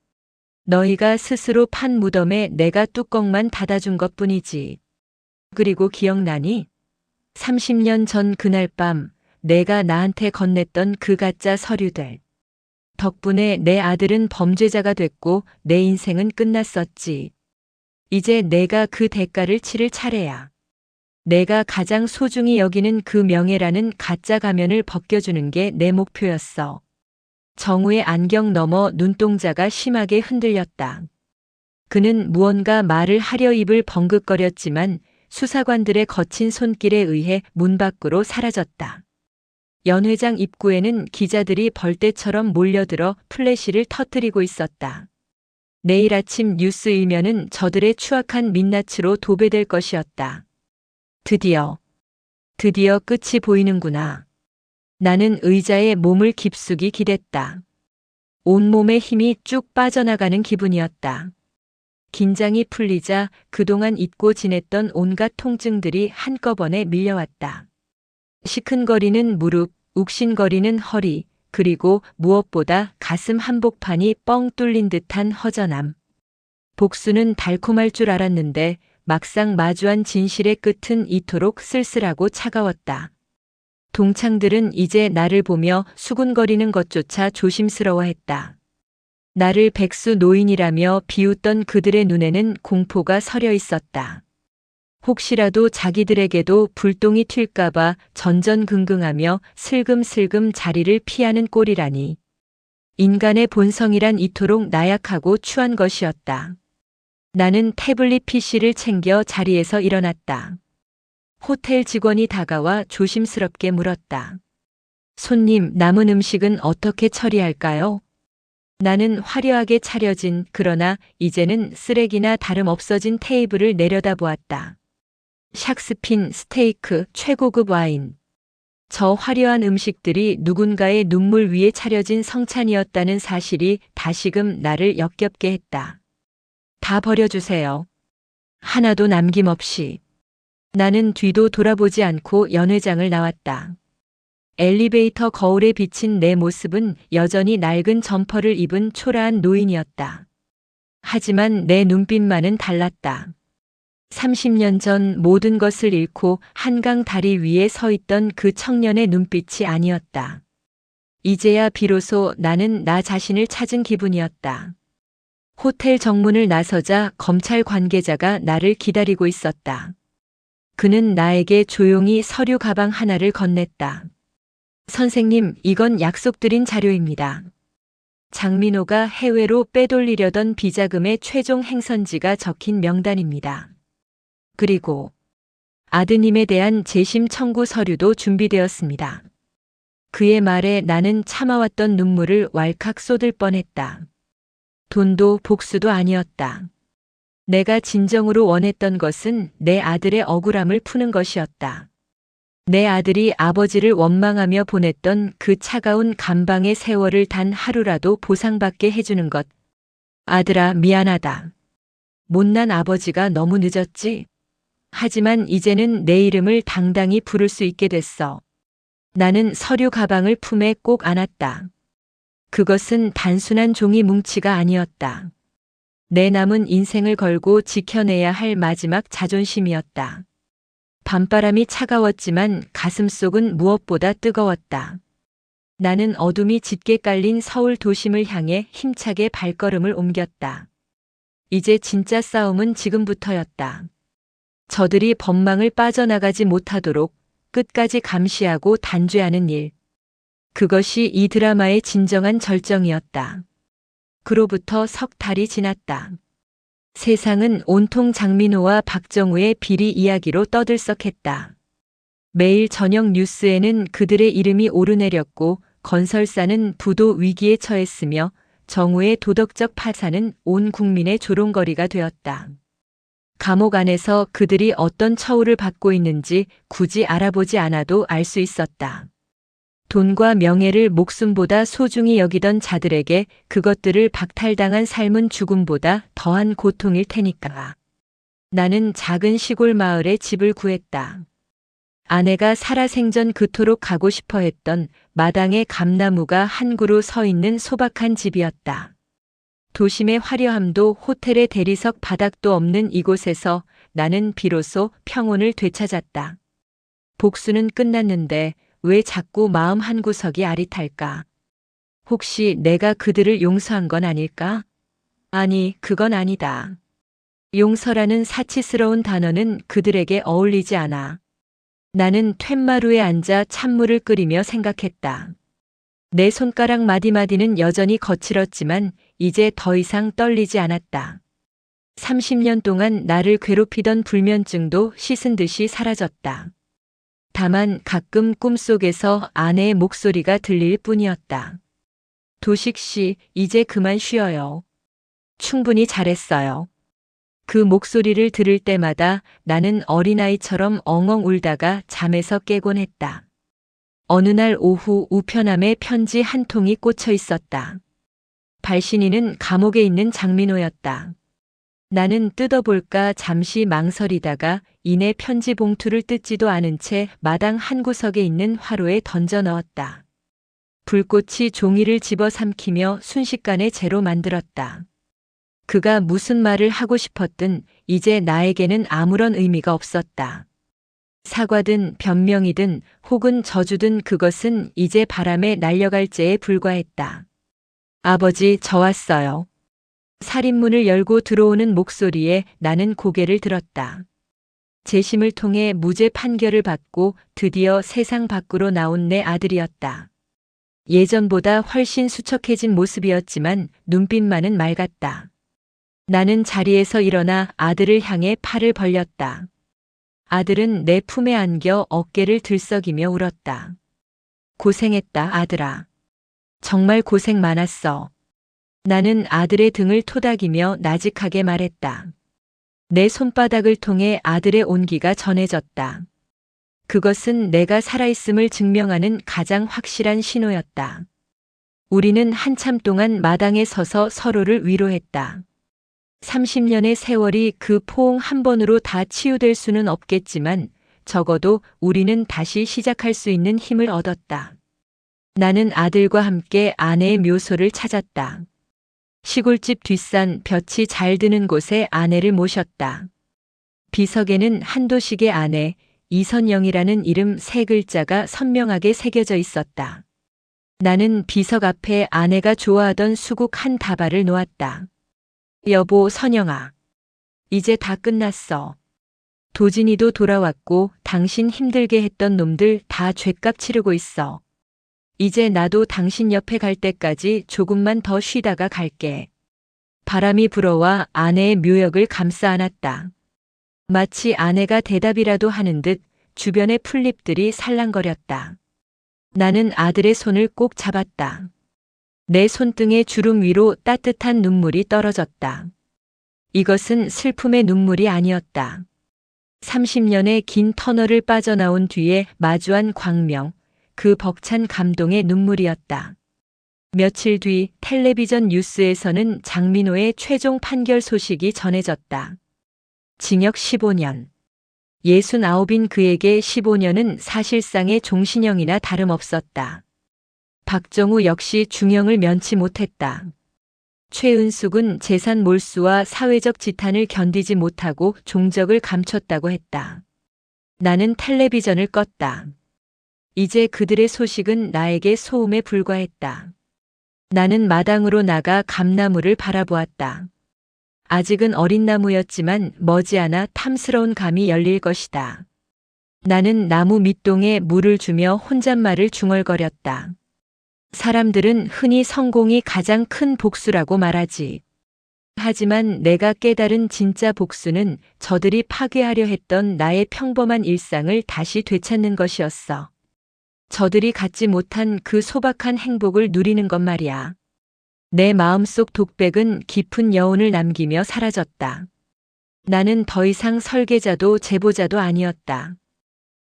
너희가 스스로 판 무덤에 내가 뚜껑만 닫아준 것뿐이지. 그리고 기억나니? 30년 전 그날 밤 내가 나한테 건넸던 그 가짜 서류들. 덕분에 내 아들은 범죄자가 됐고 내 인생은 끝났었지. 이제 내가 그 대가를 치를 차례야. 내가 가장 소중히 여기는 그 명예라는 가짜 가면을 벗겨주는 게 내 목표였어. 정우의 안경 너머 눈동자가 심하게 흔들렸다. 그는 무언가 말을 하려 입을 벙긋거렸지만 수사관들의 거친 손길에 의해 문 밖으로 사라졌다. 연 회장 입구에는 기자들이 벌떼처럼 몰려들어 플래시를 터뜨리고 있었다. 내일 아침 뉴스 일면은 저들의 추악한 민낯으로 도배될 것이었다. 드디어 끝이 보이는구나. 나는 의자에 몸을 깊숙이 기댔다. 온몸에 힘이 쭉 빠져나가는 기분이었다. 긴장이 풀리자 그동안 잊고 지냈던 온갖 통증들이 한꺼번에 밀려왔다. 시큰거리는 무릎, 욱신거리는 허리, 그리고 무엇보다 가슴 한복판이 뻥 뚫린 듯한 허전함. 복수는 달콤할 줄 알았는데 막상 마주한 진실의 끝은 이토록 쓸쓸하고 차가웠다. 동창들은 이제 나를 보며 수군거리는 것조차 조심스러워했다. 나를 백수 노인이라며 비웃던 그들의 눈에는 공포가 서려 있었다. 혹시라도 자기들에게도 불똥이 튈까봐 전전긍긍하며 슬금슬금 자리를 피하는 꼴이라니. 인간의 본성이란 이토록 나약하고 추한 것이었다. 나는 태블릿 PC를 챙겨 자리에서 일어났다. 호텔 직원이 다가와 조심스럽게 물었다. 손님, 남은 음식은 어떻게 처리할까요? 나는 화려하게 차려진 그러나 이제는 쓰레기나 다름없어진 테이블을 내려다보았다. 샥스핀, 스테이크, 최고급 와인. 저 화려한 음식들이 누군가의 눈물 위에 차려진 성찬이었다는 사실이 다시금 나를 역겹게 했다. 다 버려주세요. 하나도 남김없이. 나는 뒤도 돌아보지 않고 연 회장을 나왔다. 엘리베이터 거울에 비친 내 모습은 여전히 낡은 점퍼를 입은 초라한 노인이었다. 하지만 내 눈빛만은 달랐다. 30년 전 모든 것을 잃고 한강 다리 위에 서 있던 그 청년의 눈빛이 아니었다. 이제야 비로소 나는 나 자신을 찾은 기분이었다. 호텔 정문을 나서자 검찰 관계자가 나를 기다리고 있었다. 그는 나에게 조용히 서류 가방 하나를 건넸다. 선생님, 이건 약속드린 자료입니다. 장민호가 해외로 빼돌리려던 비자금의 최종 행선지가 적힌 명단입니다. 그리고 아드님에 대한 재심 청구 서류도 준비되었습니다. 그의 말에 나는 참아왔던 눈물을 왈칵 쏟을 뻔했다. 돈도 복수도 아니었다. 내가 진정으로 원했던 것은 내 아들의 억울함을 푸는 것이었다. 내 아들이 아버지를 원망하며 보냈던 그 차가운 감방의 세월을 단 하루라도 보상받게 해주는 것. 아들아, 미안하다. 못난 아버지가 너무 늦었지. 하지만 이제는 내 이름을 당당히 부를 수 있게 됐어. 나는 서류 가방을 품에 꼭 안았다. 그것은 단순한 종이 뭉치가 아니었다. 내 남은 인생을 걸고 지켜내야 할 마지막 자존심이었다. 밤바람이 차가웠지만 가슴속은 무엇보다 뜨거웠다. 나는 어둠이 짙게 깔린 서울 도심을 향해 힘차게 발걸음을 옮겼다. 이제 진짜 싸움은 지금부터였다. 저들이 법망을 빠져나가지 못하도록 끝까지 감시하고 단죄하는 일. 그것이 이 드라마의 진정한 절정이었다. 그로부터 석 달이 지났다. 세상은 온통 장민호와 박정우의 비리 이야기로 떠들썩했다. 매일 저녁 뉴스에는 그들의 이름이 오르내렸고 건설사는 부도 위기에 처했으며 정우의 도덕적 파산은 온 국민의 조롱거리가 되었다. 감옥 안에서 그들이 어떤 처우를 받고 있는지 굳이 알아보지 않아도 알 수 있었다. 돈과 명예를 목숨보다 소중히 여기던 자들에게 그것들을 박탈당한 삶은 죽음보다 더한 고통일 테니까. 나는 작은 시골 마을에 집을 구했다. 아내가 살아생전 그토록 가고 싶어 했던 마당에 감나무가 한 그루 서 있는 소박한 집이었다. 도심의 화려함도 호텔의 대리석 바닥도 없는 이곳에서 나는 비로소 평온을 되찾았다. 복수는 끝났는데 왜 자꾸 마음 한구석이 아릿할까? 혹시 내가 그들을 용서한 건 아닐까? 아니, 그건 아니다. 용서라는 사치스러운 단어는 그들에게 어울리지 않아. 나는 툇마루에 앉아 찬물을 끓이며 생각했다. 내 손가락 마디마디는 여전히 거칠었지만 이제 더 이상 떨리지 않았다. 30년 동안 나를 괴롭히던 불면증도 씻은 듯이 사라졌다. 다만 가끔 꿈속에서 아내의 목소리가 들릴 뿐이었다. 도식 씨, 이제 그만 쉬어요. 충분히 잘했어요. 그 목소리를 들을 때마다 나는 어린아이처럼 엉엉 울다가 잠에서 깨곤 했다. 어느 날 오후 우편함에 편지 한 통이 꽂혀 있었다. 발신인은 감옥에 있는 장민호였다. 나는 뜯어볼까 잠시 망설이다가 이내 편지 봉투를 뜯지도 않은 채 마당 한 구석에 있는 화로에 던져 넣었다. 불꽃이 종이를 집어삼키며 순식간에 재로 만들었다. 그가 무슨 말을 하고 싶었든 이제 나에게는 아무런 의미가 없었다. 사과든 변명이든 혹은 저주든 그것은 이제 바람에 날려갈 재에 불과했다. 아버지, 저 왔어요. 살인문을 열고 들어오는 목소리에 나는 고개를 들었다. 재심을 통해 무죄 판결을 받고 드디어 세상 밖으로 나온 내 아들이었다. 예전보다 훨씬 수척해진 모습이었지만 눈빛만은 맑았다. 나는 자리에서 일어나 아들을 향해 팔을 벌렸다. 아들은 내 품에 안겨 어깨를 들썩이며 울었다. 고생했다, 아들아. 정말 고생 많았어. 나는 아들의 등을 토닥이며 나직하게 말했다. 내 손바닥을 통해 아들의 온기가 전해졌다. 그것은 내가 살아있음을 증명하는 가장 확실한 신호였다. 우리는 한참 동안 마당에 서서 서로를 위로했다. 30년의 세월이 그 포옹 한 번으로 다 치유될 수는 없겠지만 적어도 우리는 다시 시작할 수 있는 힘을 얻었다. 나는 아들과 함께 아내의 묘소를 찾았다. 시골집 뒷산 볕이 잘 드는 곳에 아내를 모셨다. 비석에는 한도식의 아내 이선영이라는 이름 세 글자가 선명하게 새겨져 있었다. 나는 비석 앞에 아내가 좋아하던 수국 한 다발을 놓았다. 여보, 선영아. 이제 다 끝났어. 도진이도 돌아왔고 당신 힘들게 했던 놈들 다 죗값 치르고 있어. 이제 나도 당신 옆에 갈 때까지 조금만 더 쉬다가 갈게. 바람이 불어와 아내의 묘역을 감싸 안았다. 마치 아내가 대답이라도 하는 듯 주변의 풀잎들이 살랑거렸다. 나는 아들의 손을 꼭 잡았다. 내 손등의 주름 위로 따뜻한 눈물이 떨어졌다. 이것은 슬픔의 눈물이 아니었다. 30년의 긴 터널을 빠져나온 뒤에 마주한 광명, 그 벅찬 감동의 눈물이었다. 며칠 뒤 텔레비전 뉴스에서는 장민호의 최종 판결 소식이 전해졌다. 징역 15년. 69인 그에게 15년은 사실상의 종신형이나 다름없었다. 박정우 역시 중형을 면치 못했다. 최은숙은 재산 몰수와 사회적 지탄을 견디지 못하고 종적을 감췄다고 했다. 나는 텔레비전을 껐다. 이제 그들의 소식은 나에게 소음에 불과했다. 나는 마당으로 나가 감나무를 바라보았다. 아직은 어린 나무였지만 머지않아 탐스러운 감이 열릴 것이다. 나는 나무 밑동에 물을 주며 혼잣말을 중얼거렸다. 사람들은 흔히 성공이 가장 큰 복수라고 말하지. 하지만 내가 깨달은 진짜 복수는 저들이 파괴하려 했던 나의 평범한 일상을 다시 되찾는 것이었어. 저들이 갖지 못한 그 소박한 행복을 누리는 것 말이야. 내 마음속 독백은 깊은 여운을 남기며 사라졌다. 나는 더 이상 설계자도 제보자도 아니었다.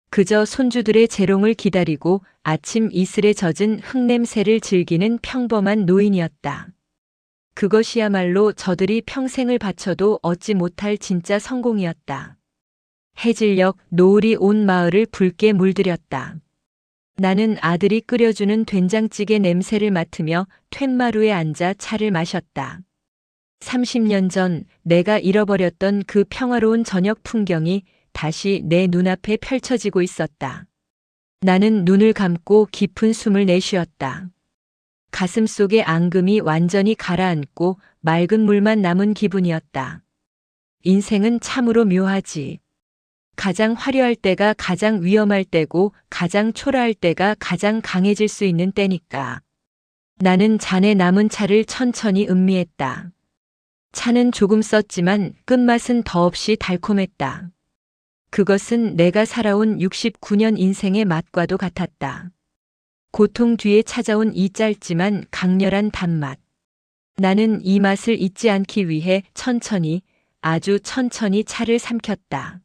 그저 손주들의 재롱을 기다리고 아침 이슬에 젖은 흙냄새를 즐기는 평범한 노인이었다. 그것이야말로 저들이 평생을 바쳐도 얻지 못할 진짜 성공이었다. 해질녘 노을이 온 마을을 붉게 물들였다. 나는 아들이 끓여주는 된장찌개 냄새를 맡으며 툇마루에 앉아 차를 마셨다. 30년 전 내가 잃어버렸던 그 평화로운 저녁 풍경이 다시 내 눈앞에 펼쳐지고 있었다. 나는 눈을 감고 깊은 숨을 내쉬었다. 가슴 속의 앙금이 완전히 가라앉고 맑은 물만 남은 기분이었다. 인생은 참으로 묘하지. 가장 화려할 때가 가장 위험할 때고 가장 초라할 때가 가장 강해질 수 있는 때니까. 나는 잔에 남은 차를 천천히 음미했다. 차는 조금 썼지만 끝맛은 더없이 달콤했다. 그것은 내가 살아온 69년 인생의 맛과도 같았다. 고통 뒤에 찾아온 이 짧지만 강렬한 단맛. 나는 이 맛을 잊지 않기 위해 천천히, 아주 천천히 차를 삼켰다.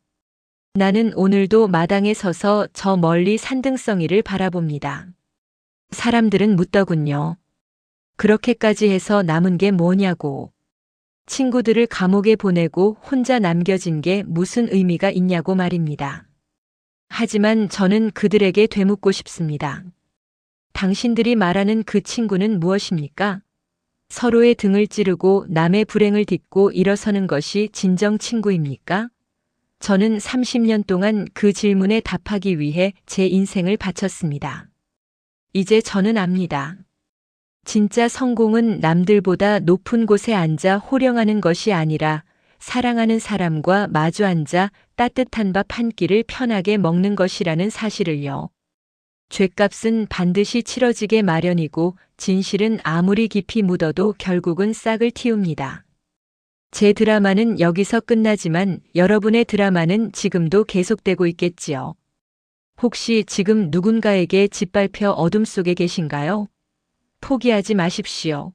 나는 오늘도 마당에 서서 저 멀리 산등성이를 바라봅니다. 사람들은 묻더군요. 그렇게까지 해서 남은 게 뭐냐고. 친구들을 감옥에 보내고 혼자 남겨진 게 무슨 의미가 있냐고 말입니다. 하지만 저는 그들에게 되묻고 싶습니다. 당신들이 말하는 그 친구는 무엇입니까? 서로의 등을 찌르고 남의 불행을 딛고 일어서는 것이 진정 친구입니까? 저는 30년 동안 그 질문에 답하기 위해 제 인생을 바쳤습니다. 이제 저는 압니다. 진짜 성공은 남들보다 높은 곳에 앉아 호령하는 것이 아니라 사랑하는 사람과 마주 앉아 따뜻한 밥 한 끼를 편하게 먹는 것이라는 사실을요. 죗값은 반드시 치러지게 마련이고 진실은 아무리 깊이 묻어도 결국은 싹을 틔웁니다. 제 드라마는 여기서 끝나지만 여러분의 드라마는 지금도 계속되고 있겠지요. 혹시 지금 누군가에게 짓밟혀 어둠 속에 계신가요? 포기하지 마십시오.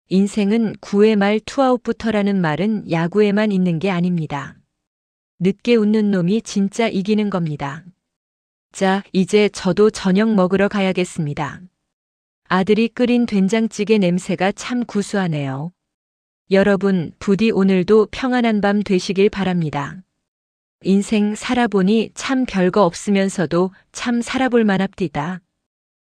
인생은 9회 말 투아웃부터라는 말은 야구에만 있는 게 아닙니다. 늦게 웃는 놈이 진짜 이기는 겁니다. 자, 이제 저도 저녁 먹으러 가야겠습니다. 아들이 끓인 된장찌개 냄새가 참 구수하네요. 여러분, 부디 오늘도 평안한 밤 되시길 바랍니다. 인생 살아보니 참 별거 없으면서도 참 살아볼 만합디다.